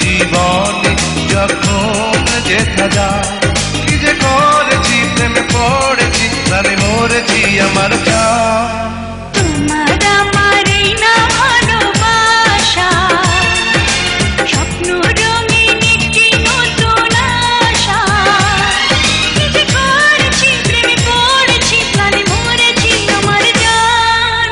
জীবনে যখন যেথা যায়, কি যে করেছি প্রেমে পড়েছি প্রাণে মরেছি আমার জান। তোমার আমার এই না ভালোবাসা, স্বপ্ন রঙিন একটি নতুন আশা, কি যে করেছি প্রেমে পড়েছি প্রাণে মরেছি আমার জান।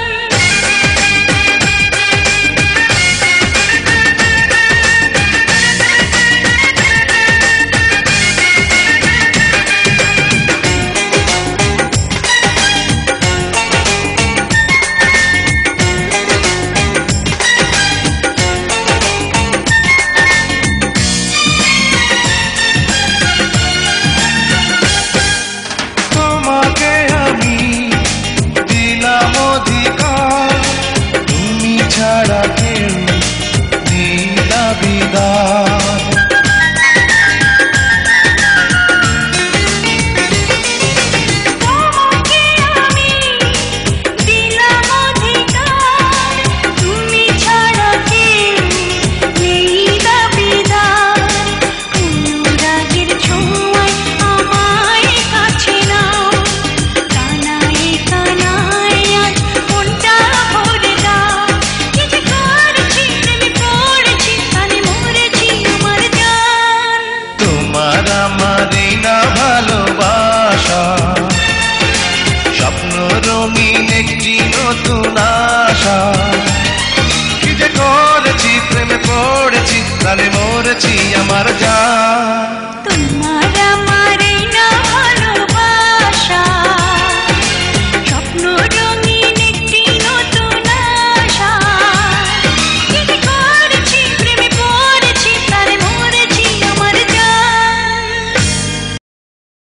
তোমাকে আমি দিলাম অধিকার, তুমি ছাড়া কেউ দিলা বিদায়। তোমাকে আমি দিলাম অধিকার, তুমি ছাড়া কেউ নেই দাবিদার। অনুরাগের ছোঁয়ায় আমায় কাছে নাও, কানায় কানায় আজ মনটা ভরে দাও, কি যে করেছি প্রেমে পড়েছি প্রাণে মরেছি আমার জান। তোমার আমার এই না ভালোবাসা, স্বপ্ন রঙিন একটি নতুন আশা, কি যে করেছি প্রেমে পড়েছি প্রাণে মরেছি আমার জান।